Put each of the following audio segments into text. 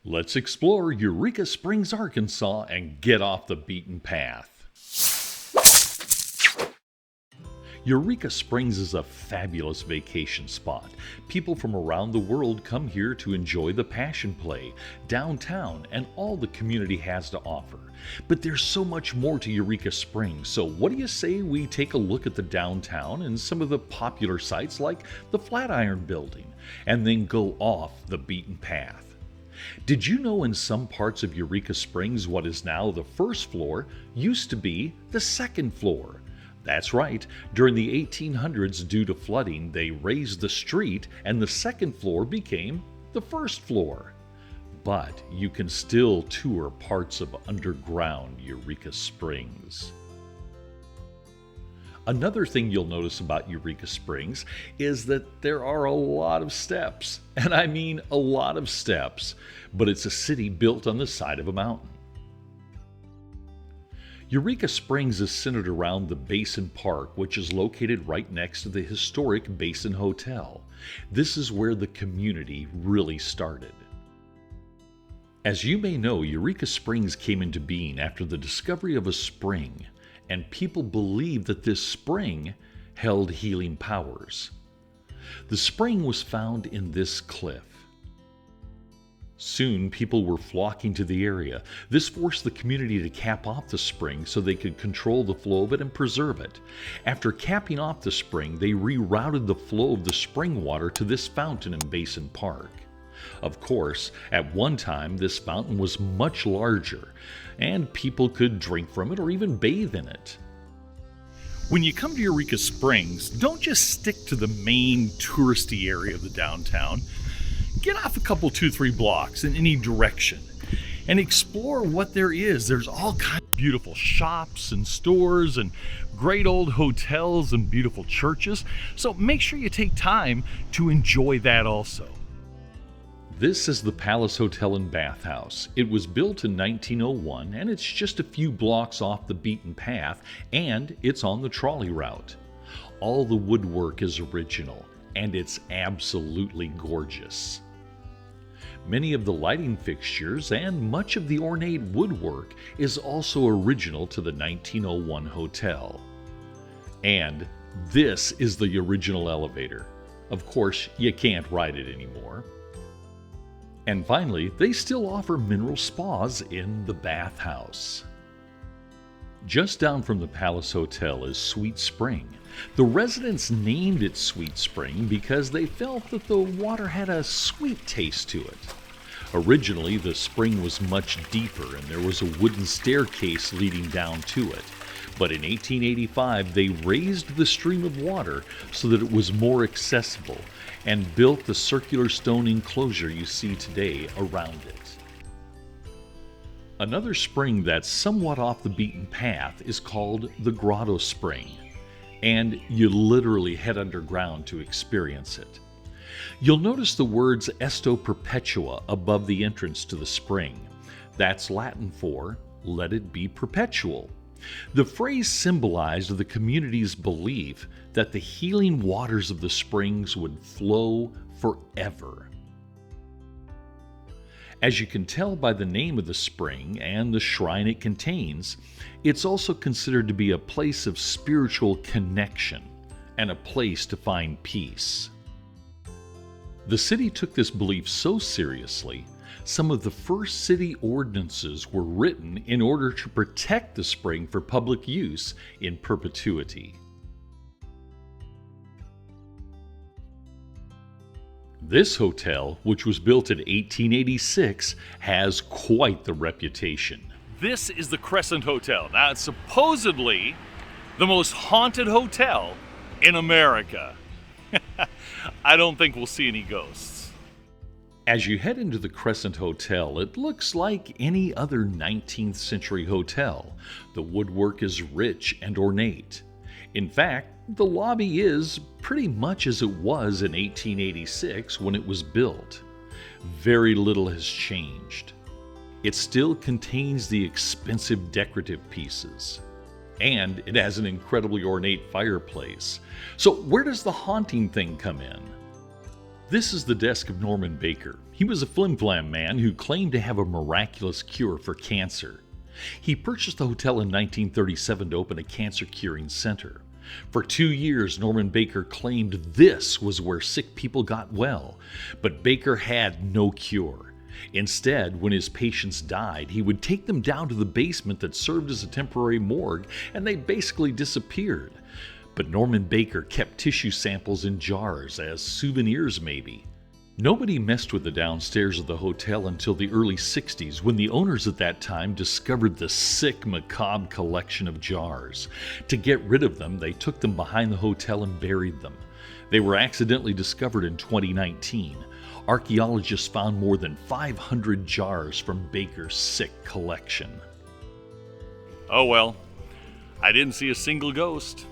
Let's explore Eureka Springs, Arkansas and get off the beaten path. Eureka Springs is a fabulous vacation spot. People from around the world come here to enjoy the Passion Play, downtown, and all the community has to offer. But there's so much more to Eureka Springs, so what do you say we take a look at the downtown and some of the popular sites like the Flatiron Building, and then go off the beaten path? Did you know in some parts of Eureka Springs what is now the first floor used to be the second floor? That's right, during the 1800s due to flooding they raised the street and the second floor became the first floor. But you can still tour parts of underground Eureka Springs. Another thing you'll notice about Eureka Springs is that there are a lot of steps, and I mean a lot of steps, but it's a city built on the side of a mountain. Eureka Springs is centered around the Basin Park, which is located right next to the historic Basin Hotel. This is where the community really started. As you may know, Eureka Springs came into being after the discovery of a spring, and people believed that this spring held healing powers. The spring was found in this cliff. Soon, people were flocking to the area. This forced the community to cap off the spring so they could control the flow of it and preserve it. After capping off the spring, they rerouted the flow of the spring water to this fountain in Basin Park. Of course, at one time, this fountain was much larger, and people could drink from it or even bathe in it. When you come to Eureka Springs, don't just stick to the main touristy area of the downtown. Get off a couple, 2-3 blocks in any direction and explore what there is. There's all kinds of beautiful shops and stores and great old hotels and beautiful churches. So make sure you take time to enjoy that also. This is the Palace Hotel and Bathhouse. It was built in 1901 and it's just a few blocks off the beaten path and it's on the trolley route. All the woodwork is original and it's absolutely gorgeous. Many of the lighting fixtures and much of the ornate woodwork is also original to the 1901 hotel. And this is the original elevator. Of course, you can't ride it anymore. And finally, they still offer mineral spas in the Bathhouse. Just down from the Palace Hotel is Sweet Spring. The residents named it Sweet Spring because they felt that the water had a sweet taste to it. Originally, the spring was much deeper and there was a wooden staircase leading down to it. But in 1885, they raised the stream of water so that it was more accessible and built the circular stone enclosure you see today around it. Another spring that's somewhat off the beaten path is called the Grotto Spring, and you literally head underground to experience it. You'll notice the words Esto Perpetua above the entrance to the spring. That's Latin for, let it be perpetual. The phrase symbolized the community's belief that the healing waters of the springs would flow forever. As you can tell by the name of the spring and the shrine it contains, it's also considered to be a place of spiritual connection and a place to find peace. The city took this belief so seriously, some of the first city ordinances were written in order to protect the spring for public use in perpetuity. This hotel, which was built in 1886, has quite the reputation. This is the Crescent Hotel. Now, it's supposedly the most haunted hotel in America. I don't think we'll see any ghosts. As you head into the Crescent Hotel, it looks like any other 19th century hotel. The woodwork is rich and ornate. In fact, the lobby is pretty much as it was in 1886 when it was built. Very little has changed. It still contains the expensive decorative pieces. And it has an incredibly ornate fireplace. So where does the haunting thing come in? This is the desk of Norman Baker. He was a flim-flam man who claimed to have a miraculous cure for cancer. He purchased the hotel in 1937 to open a cancer-curing center. For 2 years, Norman Baker claimed this was where sick people got well, but Baker had no cure. Instead, when his patients died, he would take them down to the basement that served as a temporary morgue, and they basically disappeared. But Norman Baker kept tissue samples in jars as souvenirs maybe. Nobody messed with the downstairs of the hotel until the early 60s, when the owners at that time discovered the sick, macabre collection of jars. To get rid of them, they took them behind the hotel and buried them. They were accidentally discovered in 2019. Archaeologists found more than 500 jars from Baker's sick collection. Oh well, I didn't see a single ghost.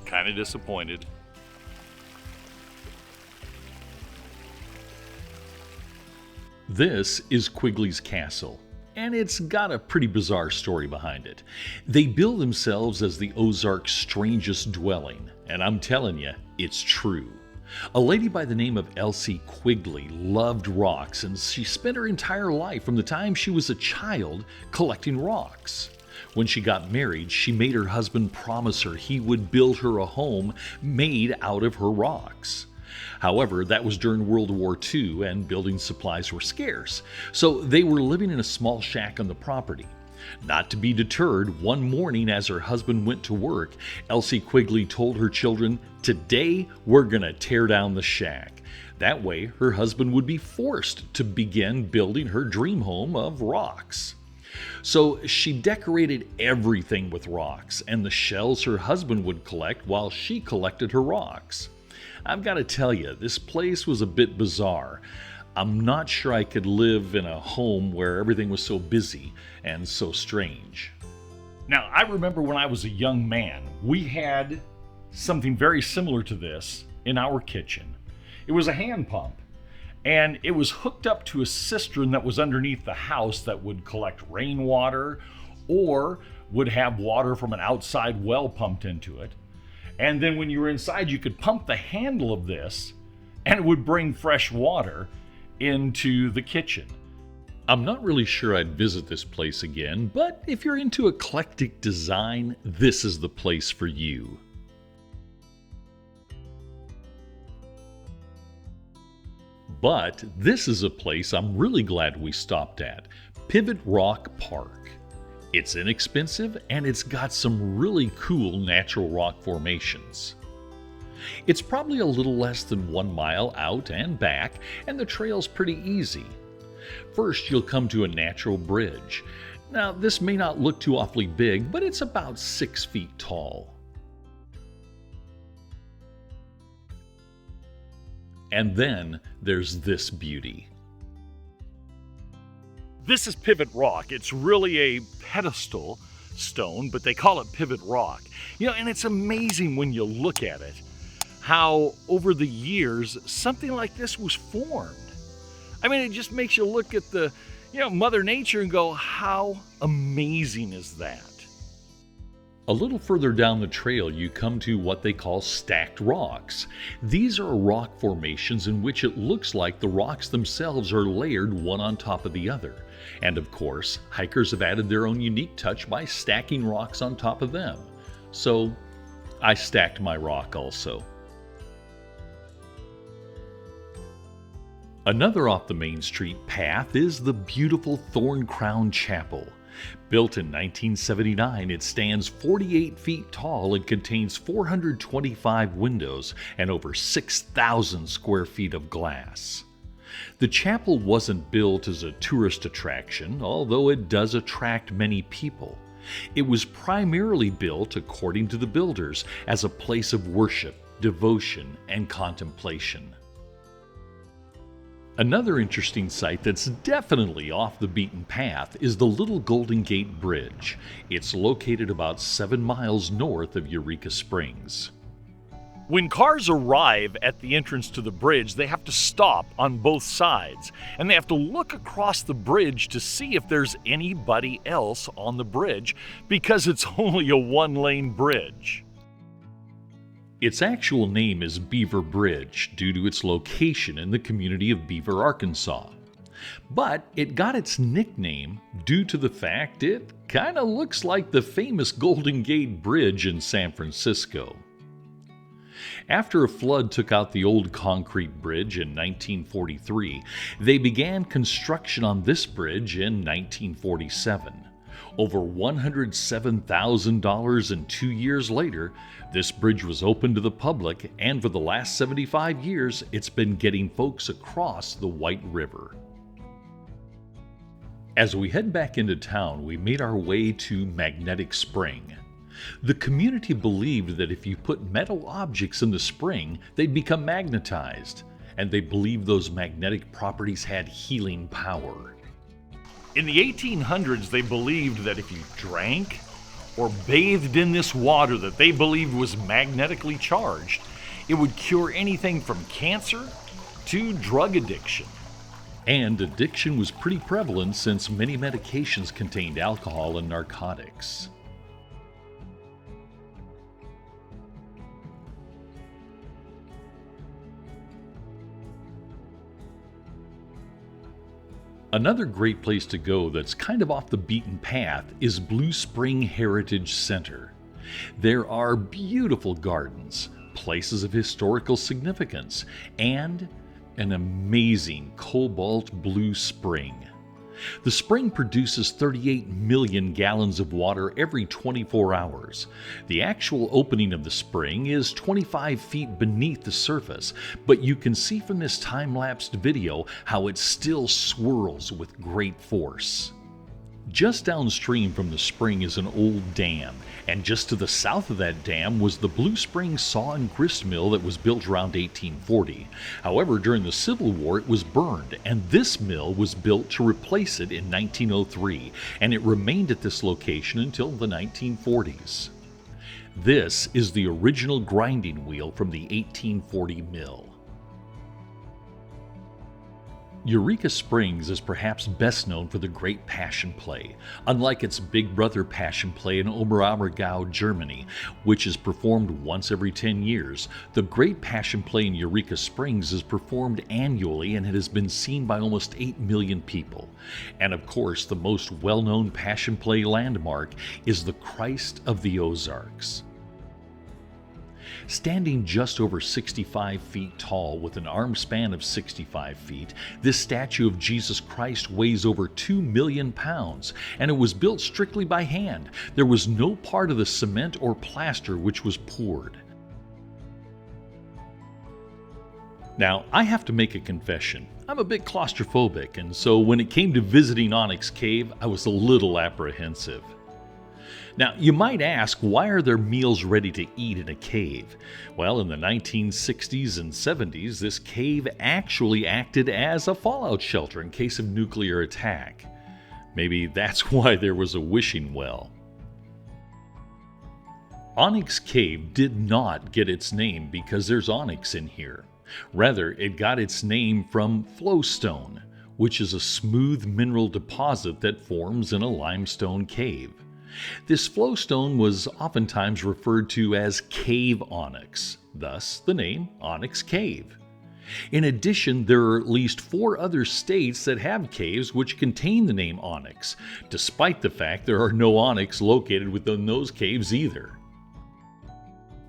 Kinda disappointed. This is Quigley's castle, and it's got a pretty bizarre story behind it. They bill themselves as the Ozarks' strangest dwelling, and I'm telling you, it's true. A lady by the name of Elsie Quigley loved rocks, and she spent her entire life from the time she was a child collecting rocks. When she got married, she made her husband promise her he would build her a home made out of her rocks. However, that was during World War II and building supplies were scarce, so they were living in a small shack on the property. Not to be deterred, one morning as her husband went to work, Elsie Quigley told her children, "Today we're gonna tear down the shack." That way, her husband would be forced to begin building her dream home of rocks. So she decorated everything with rocks and the shells her husband would collect while she collected her rocks. I've got to tell you, this place was a bit bizarre. I'm not sure I could live in a home where everything was so busy and so strange. Now, I remember when I was a young man, we had something very similar to this in our kitchen. It was a hand pump, and it was hooked up to a cistern that was underneath the house that would collect rainwater or would have water from an outside well pumped into it. And then when you were inside, you could pump the handle of this, and it would bring fresh water into the kitchen. I'm not really sure I'd visit this place again, but if you're into eclectic design, this is the place for you. But this is a place I'm really glad we stopped at, Pivot Rock Park. It's inexpensive and it's got some really cool natural rock formations. It's probably a little less than 1 mile out and back, and the trail's pretty easy. First, you'll come to a natural bridge. Now, this may not look too awfully big, but it's about 6 feet tall. And then there's this beauty. This is Pivot Rock. It's really a pedestal stone, but they call it Pivot Rock. You know, and it's amazing when you look at it, how over the years, something like this was formed. I mean, it just makes you look at the, Mother Nature and go, how amazing is that? A little further down the trail, you come to what they call stacked rocks. These are rock formations in which it looks like the rocks themselves are layered one on top of the other. And of course, hikers have added their own unique touch by stacking rocks on top of them. So, I stacked my rock also. Another off the Main Street path is the beautiful Thorncrown Chapel. Built in 1979, it stands 48 feet tall and contains 425 windows and over 6,000 square feet of glass. The chapel wasn't built as a tourist attraction, although it does attract many people. It was primarily built, according to the builders, as a place of worship, devotion, and contemplation. Another interesting site that's definitely off the beaten path is the Little Golden Gate Bridge. It's located about 7 miles north of Eureka Springs. When cars arrive at the entrance to the bridge, they have to stop on both sides, and they have to look across the bridge to see if there's anybody else on the bridge, because it's only a 1-lane bridge. Its actual name is Beaver Bridge due to its location in the community of Beaver, Arkansas. But it got its nickname due to the fact it kind of looks like the famous Golden Gate Bridge in San Francisco. After a flood took out the old concrete bridge in 1943, they began construction on this bridge in 1947. Over $107,000, and 2 years later, this bridge was open to the public, and for the last 75 years, it's been getting folks across the White River. As we head back into town, we made our way to Magnetic Spring. The community believed that if you put metal objects in the spring, they'd become magnetized, and they believed those magnetic properties had healing power. In the 1800s, they believed that if you drank or bathed in this water that they believed was magnetically charged, it would cure anything from cancer to drug addiction. And addiction was pretty prevalent since many medications contained alcohol and narcotics. Another great place to go that's kind of off the beaten path is Blue Spring Heritage Center. There are beautiful gardens, places of historical significance, and an amazing cobalt blue spring. The spring produces 38 million gallons of water every 24 hours. The actual opening of the spring is 25 feet beneath the surface, but you can see from this time-lapsed video how it still swirls with great force. Just downstream from the spring is an old dam, and just to the south of that dam was the Blue Spring Saw and Grist Mill that was built around 1840. However, during the Civil War it was burned, and this mill was built to replace it in 1903, and it remained at this location until the 1940s. This is the original grinding wheel from the 1840 mill. Eureka Springs is perhaps best known for the Great Passion Play, unlike its big brother Passion Play in Oberammergau, Germany, which is performed once every 10 years. The Great Passion Play in Eureka Springs is performed annually, and it has been seen by almost 8 million people. And of course, the most well-known Passion Play landmark is the Christ of the Ozarks. Standing just over 65 feet tall with an arm span of 65 feet, this statue of Jesus Christ weighs over 2 million pounds, and it was built strictly by hand. There was no part of the cement or plaster which was poured. Now, I have to make a confession. I'm a bit claustrophobic, and so when it came to visiting Onyx Cave, I was a little apprehensive. Now, you might ask, why are there meals ready to eat in a cave? Well, in the 1960s and 70s, this cave actually acted as a fallout shelter in case of nuclear attack. Maybe that's why there was a wishing well. Onyx Cave did not get its name because there's onyx in here. Rather, it got its name from flowstone, which is a smooth mineral deposit that forms in a limestone cave. This flowstone was oftentimes referred to as cave onyx, thus the name Onyx Cave. In addition, there are at least 4 other states that have caves which contain the name onyx, despite the fact there are no onyx located within those caves either.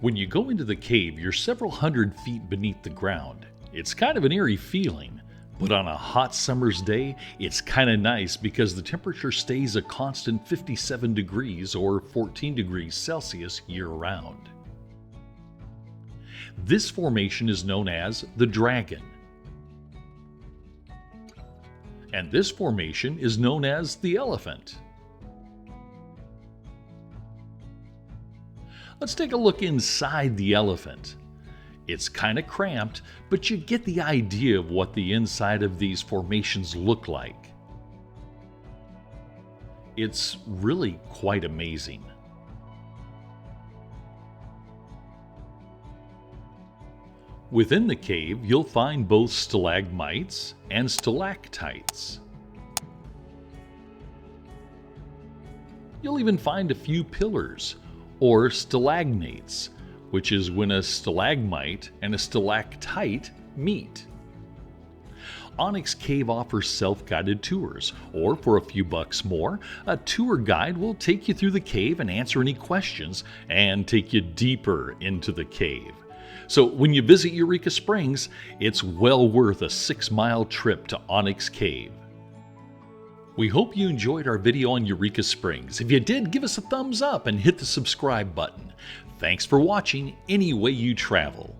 When you go into the cave, you're several hundred feet beneath the ground. It's kind of an eerie feeling. But on a hot summer's day, it's kind of nice because the temperature stays a constant 57 degrees or 14 degrees Celsius year-round. This formation is known as the Dragon. And this formation is known as the Elephant. Let's take a look inside the Elephant. It's kind of cramped, but you get the idea of what the inside of these formations look like. It's really quite amazing. Within the cave, you'll find both stalagmites and stalactites. You'll even find a few pillars, or stalagnates, which is when a stalagmite and a stalactite meet. Onyx Cave offers self-guided tours, or for a few bucks more, a tour guide will take you through the cave and answer any questions and take you deeper into the cave. So when you visit Eureka Springs, it's well worth a 6-mile trip to Onyx Cave. We hope you enjoyed our video on Eureka Springs. If you did, give us a thumbs up and hit the subscribe button. Thanks for watching any way you travel.